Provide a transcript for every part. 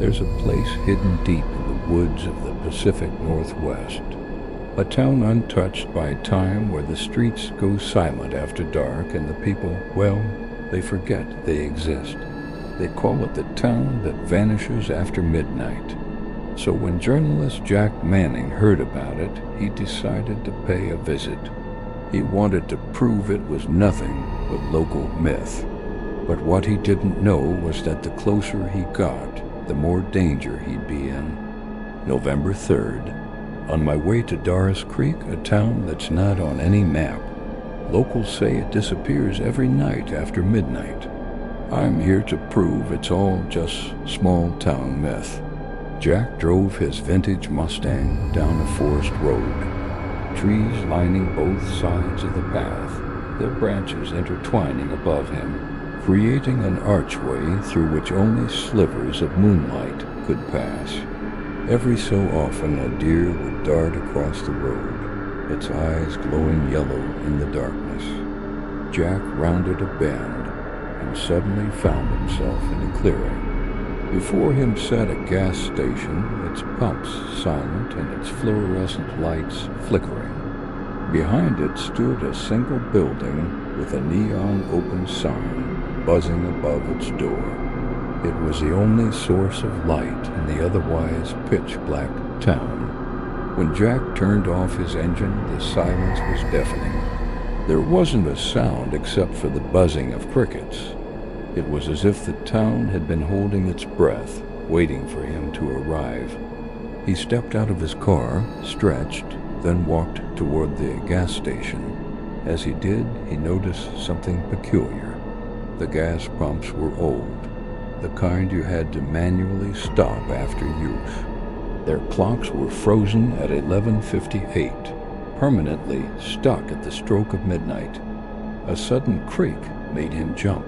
There's a place hidden deep in the woods of the Pacific Northwest. A town untouched by time, where the streets go silent after dark and the people, well, they forget they exist. They call it the town that vanishes after midnight. So when journalist Jack Manning heard about it, he decided to pay a visit. He wanted to prove it was nothing but local myth. But what he didn't know was that the closer he got, the more danger he'd be in. November 3rd. On my way to Doris Creek, a town that's not on any map. Locals say it disappears every night after midnight. I'm here to prove it's all just small-town myth. Jack drove his vintage Mustang down a forest road. Trees lining both sides of the path, their branches intertwining above him, creating an archway through which only slivers of moonlight could pass. Every so often a deer would dart across the road, its eyes glowing yellow in the darkness. Jack rounded a bend and suddenly found himself in a clearing. Before him sat a gas station, its pumps silent and its fluorescent lights flickering. Behind it stood a single building with a neon open sign buzzing above its door. It was the only source of light in the otherwise pitch-black town. When Jack turned off his engine, the silence was deafening. There wasn't a sound except for the buzzing of crickets. It was as if the town had been holding its breath, waiting for him to arrive. He stepped out of his car, stretched, then walked toward the gas station. As he did, he noticed something peculiar. The gas pumps were old, the kind you had to manually stop after use. Their clocks were frozen at 11:58, permanently stuck at the stroke of midnight. A sudden creak made him jump.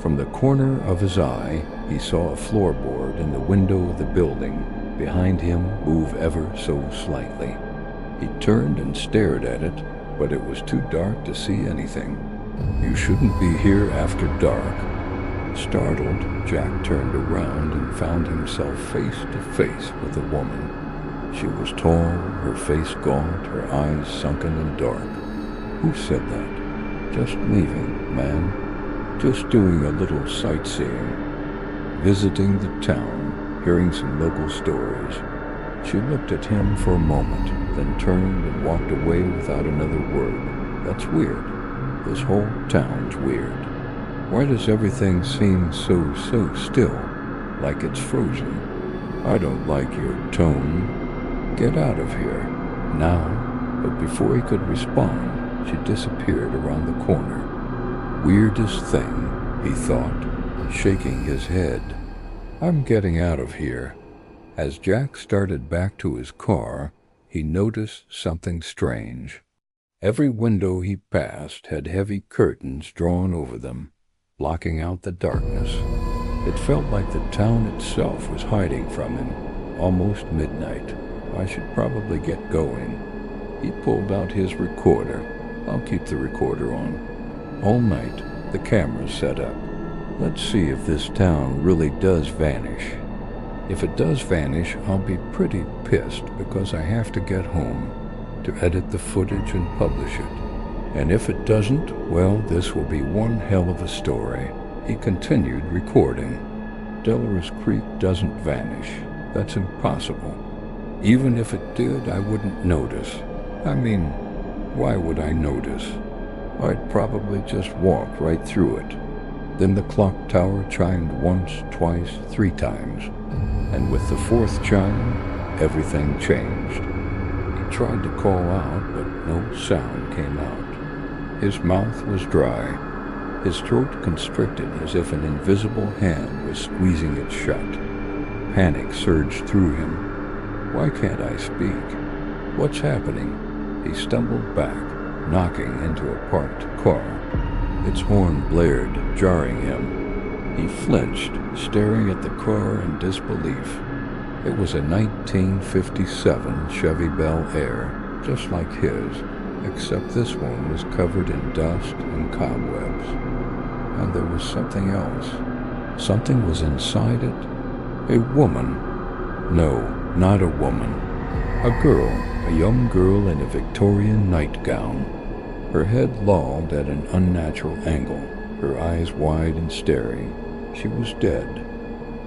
From the corner of his eye, he saw a floorboard in the window of the building behind him move ever so slightly. He turned and stared at it, but it was too dark to see anything. "You shouldn't be here after dark." Startled, Jack turned around and found himself face to face with a woman. She was tall, her face gaunt, her eyes sunken and dark. "Who said that?" "Just leaving, man. Just doing a little sightseeing. Visiting the town, hearing some local stories." She looked at him for a moment, then turned and walked away without another word. "That's weird. This whole town's weird. Why does everything seem so still, like it's frozen? I don't like your tone. Get out of here, now." But before he could respond, she disappeared around the corner. "Weirdest thing," he thought, shaking his head. "I'm getting out of here." As Jack started back to his car, he noticed something strange. Every window he passed had heavy curtains drawn over them, blocking out the darkness. It felt like the town itself was hiding from him. Almost midnight. I should probably get going. He pulled out his recorder. I'll keep the recorder on. All night, the camera's set up. Let's see if this town really does vanish. If it does vanish, I'll be pretty pissed because I have to get home to edit the footage and publish it. And if it doesn't, well, this will be one hell of a story. He continued recording. Doris Creek doesn't vanish. That's impossible. Even if it did, I wouldn't notice. I mean, why would I notice? I'd probably just walk right through it. Then the clock tower chimed once, twice, 3 times. And with the 4th chime, everything changed. He tried to call out, but no sound came out. His mouth was dry, his throat constricted as if an invisible hand was squeezing it shut. Panic surged through him. Why can't I speak? What's happening? He stumbled back, knocking into a parked car. Its horn blared, jarring him. He flinched, staring at the car in disbelief. It was a 1957 Chevy Bel Air, just like his, except this one was covered in dust and cobwebs. And there was something else. Something was inside it, A woman. No, not a woman. A girl, a young girl in a Victorian nightgown. Her head lolled at an unnatural angle, her eyes wide and staring. She was dead.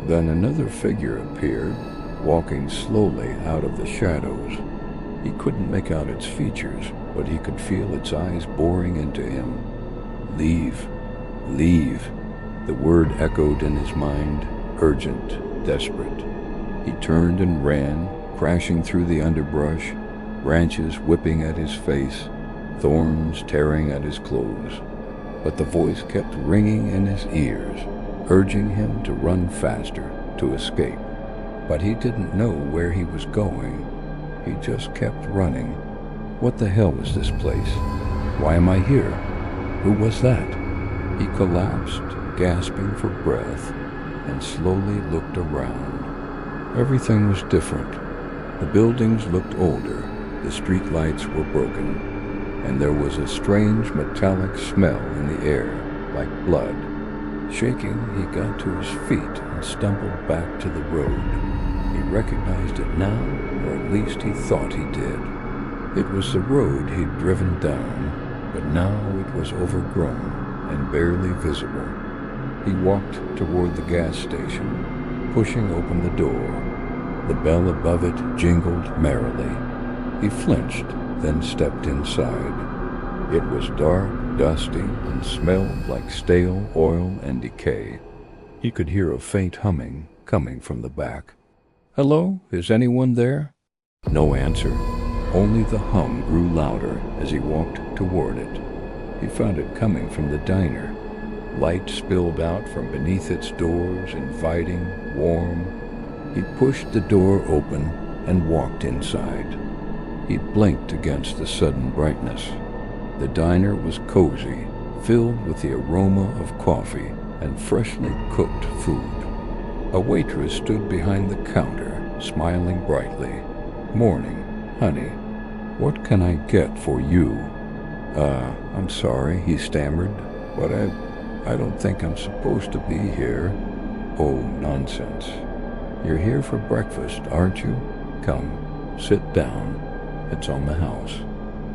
Then another figure appeared, walking slowly out of the shadows. He couldn't make out its features, but he could feel its eyes boring into him. Leave. Leave. The word echoed in his mind, urgent, desperate. He turned and ran, crashing through the underbrush, branches whipping at his face, thorns tearing at his clothes. But the voice kept ringing in his ears, urging him to run faster, to escape. But he didn't know where he was going. He just kept running. What the hell was this place? Why am I here? Who was that? He collapsed, gasping for breath, and slowly looked around. Everything was different. The buildings looked older, the streetlights were broken, and there was a strange metallic smell in the air, like blood. Shaking, he got to his feet and stumbled back to the road. He recognized it now, or at least he thought he did. It was the road he'd driven down, but now it was overgrown and barely visible. He walked toward the gas station, pushing open the door. The bell above it jingled merrily. He flinched, then stepped inside. It was dark, dusty, and smelled like stale oil and decay. He could hear a faint humming coming from the back. "Hello? Is anyone there?" No answer. Only the hum grew louder as he walked toward it. He found it coming from the diner. Light spilled out from beneath its doors, inviting, warm. He pushed the door open and walked inside. He blinked against the sudden brightness. The diner was cozy, filled with the aroma of coffee and freshly cooked food. A waitress stood behind the counter, smiling brightly. "Morning, honey. What can I get for you?" I'm sorry," he stammered, "but I don't think I'm supposed to be here." "Oh, nonsense. You're here for breakfast, aren't you? Come, sit down. It's on the house."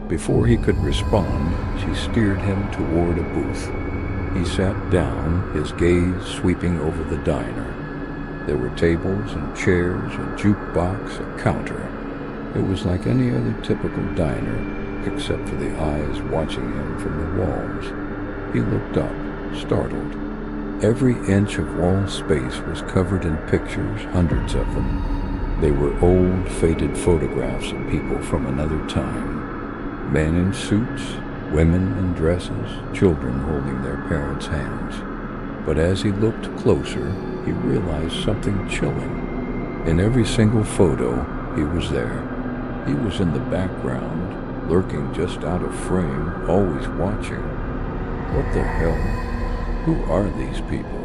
Before he could respond, she steered him toward a booth. He sat down, his gaze sweeping over the diner. There were tables and chairs, a jukebox, a counter. It was like any other typical diner, except for the eyes watching him from the walls. He looked up, startled. Every inch of wall space was covered in pictures, hundreds of them. They were old, faded photographs of people from another time. Men in suits, women in dresses, children holding their parents' hands. But as he looked closer, he realized something chilling. In every single photo, he was there. He was in the background, lurking just out of frame, always watching. What the hell? Who are these people?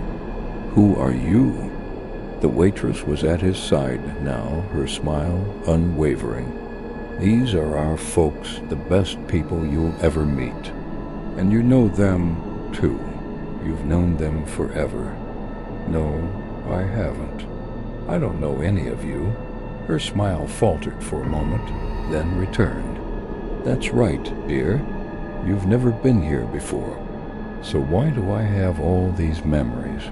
Who are you? The waitress was at his side now, her smile unwavering. "These are our folks, the best people you'll ever meet. And you know them, too. You've known them forever." "No, I haven't. I don't know any of you." Her smile faltered for a moment, then returned. "That's right, dear. You've never been here before. So why do I have all these memories?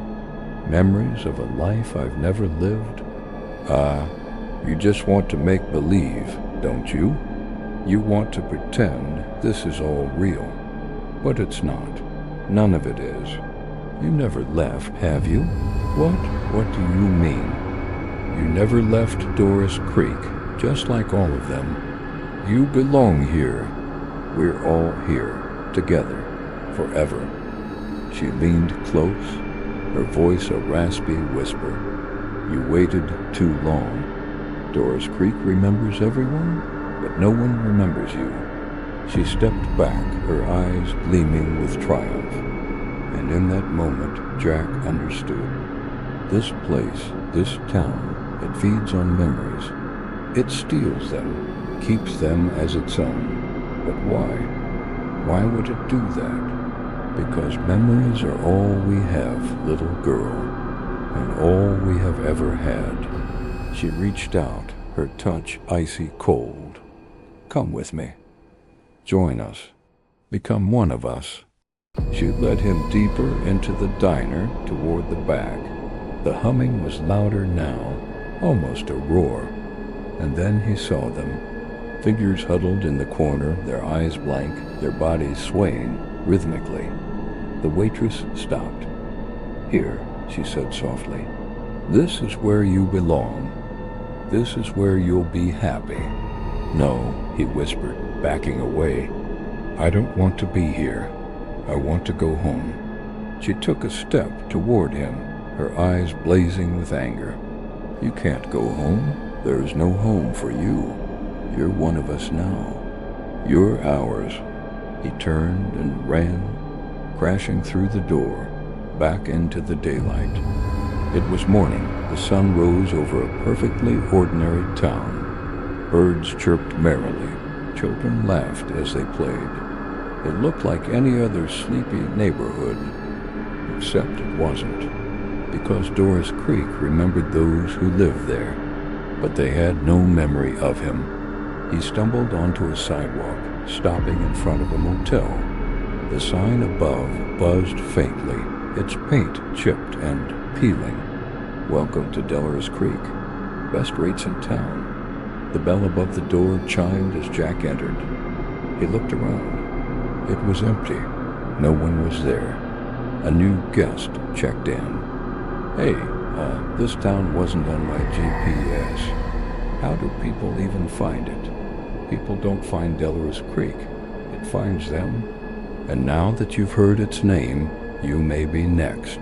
Memories of a life I've never lived? You just want to make believe, don't you? You want to pretend this is all real. But it's not. None of it is. You never left, have you?" "What? What do you mean?" "You never left Doris Creek, just like all of them. You belong here. We're all here, together, forever." She leaned close, her voice a raspy whisper. "You waited too long. Doris Creek remembers everyone, but no one remembers you." She stepped back, her eyes gleaming with triumph. And in that moment, Jack understood. This place, this town, it feeds on memories. It steals them, keeps them as its own. But why? Why would it do that? Because memories are all we have, little girl. and all we have ever had. She reached out, her touch icy cold. Come with me. Join us. Become one of us. She led him deeper into the diner toward the back. The humming was louder now, almost a roar. And then he saw them. Figures huddled in the corner, their eyes blank, their bodies swaying rhythmically. The waitress stopped. Here, she said softly. This is where you belong. This is where you'll be happy. No, he whispered, backing away. I don't want to be here. I want to go home. She took a step toward him, her eyes blazing with anger. You can't go home. There is no home for you. You're one of us now. You're ours. He turned and ran, crashing through the door, back into the daylight. It was morning. The sun rose over a perfectly ordinary town. Birds chirped merrily. Children laughed as they played. It looked like any other sleepy neighborhood, except it wasn't, because Doris Creek remembered those who lived there, but they had no memory of him. He stumbled onto a sidewalk, stopping in front of a motel. The sign above buzzed faintly, its paint chipped and peeling. Welcome to Delaware Creek. Best rates in town. The bell above the door chimed as Jack entered. He looked around. It was empty. No one was there. A new guest checked in. Hey, this town wasn't on my GPS. How do people even find it? People don't find Delaware Creek. It finds them. And now that you've heard its name, you may be next.